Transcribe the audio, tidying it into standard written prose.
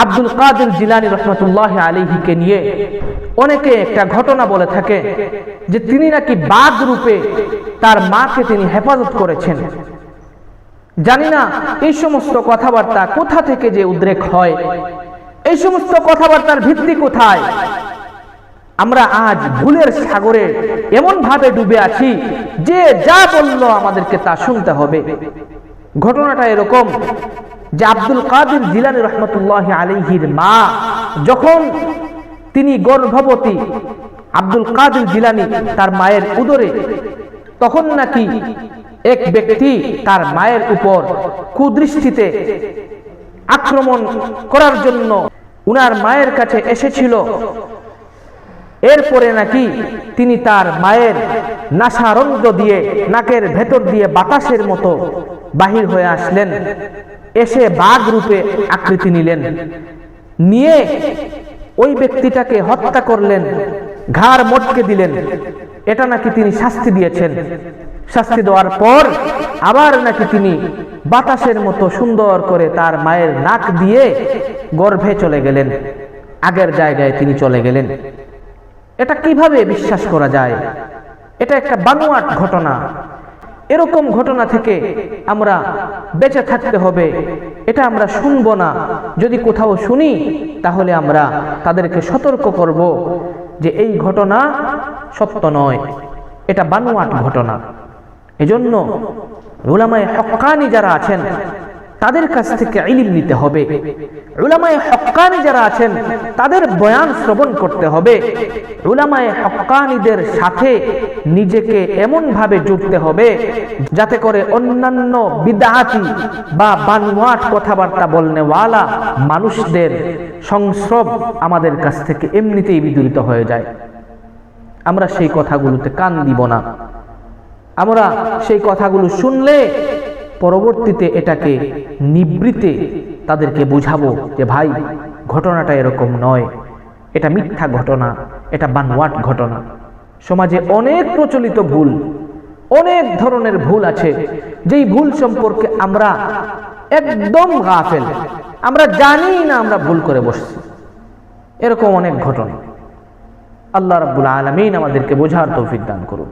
আব্দুল কাদের জিলানী রহমতুল্লাহ আলাইহিকে নিয়ে অনেকে একটা ঘটনা বলে থাকে যে তিনি নাকি বাঘ রূপে তার মাকে তিনি হেফাজত করেছেন। জানি না এই সমস্ত কথাবার্তা কোথা থেকে যে উদ্রেক হয়, এই সমস্ত কথাবার্তার ভিত্তি কোথায়। আমরা আজ ভুলের সাগরে এমন ভাবে ডুবে আছি যে যা বললো আমাদেরকে তা শুনতে হবে। ঘটনাটা এরকম যে আব্দুল কাদের জিলানী রহমতুল্লাহ আলাইহির মা যখন তিনি গর্ভবতী, আব্দুল কাদের জিলানী তার মায়ের উদরে, তখন নাকি এক ব্যক্তি তার মায়ের উপর কুদৃষ্টিতে আক্রমণ করার জন্য উনার মায়ের কাছে এসেছিল। এরপরে নাকি তিনি তার মায়ের নাসারন্ধ্র দিয়ে নাকের ভেতর দিয়ে বাতাসের মতো বাহির হয়ে আসলেন, এসে বাঘ রূপে আকৃতি নিলেন, নিয়ে ওই ব্যক্তিটাকে হত্যা করলেন, ঘাড় মটকে দিলেন। এটা নাকি তিনি শাস্তি দিয়েছেন। শাস্তি দেওয়ার পর আবার নাকি তিনি বাতাসের মতো সুন্দর করে তার মায়ের নাক দিয়ে গর্ভে চলে গেলেন, আগের জায়গায় তিনি চলে গেলেন। এটা কিভাবে বিশ্বাস করা যায়? এটা একটা বানোয়াট ঘটনা। এরকম ঘটনা থেকে আমরা বেঁচে থাকতে হবে। এটা আমরা শুনবো না। যদি কোথাও শুনি তাহলে আমরা তাদেরকে সতর্ক করব যে এই ঘটনা সত্য নয়, এটা বানোয়াট ঘটনা। এজন্য উলামায়ে হক্কানি যারা আছেন তাদের কাছ থেকে ইলম নিতে হবে। উলামায়ে হক্কানি যারা আছেন তাদের বয়ান শ্রবণ করতে হবে। উলামায়ে হক্কানিদের সাথে নিজেকে এমন ভাবে জুড়তে হবে যাতে করে অন্যান্য বিদআতি বা বানোয়াট কথাবার্তা বলনেওয়ালা মানুষদের সংস্রব আমাদের কাছ থেকে এমনিতেই বিদূরিত হয়ে যায়। আমরা সেই কথাগুলোতে কান দিব না। আমরা সেই কথাগুলো শুনলে পরবর্তীতে এটাকে নিবৃতে তাদেরকে বুঝাবো যে ভাই ঘটনাটা এরকম নয়, এটা মিথ্যা ঘটনা, এটা বানোয়াট ঘটনা। সমাজে অনেক প্রচলিত ভুল, অনেক ধরনের ভুল আছে যেই ভুল সম্পর্কে আমরা একদম গাফেল, আমরা জানি না আমরা ভুল করে বসছি। এরকম অনেক ঘটনা। আল্লাহ রাব্বুল আলামিন আমাদেরকে বোঝার তৌফিক দান করুন।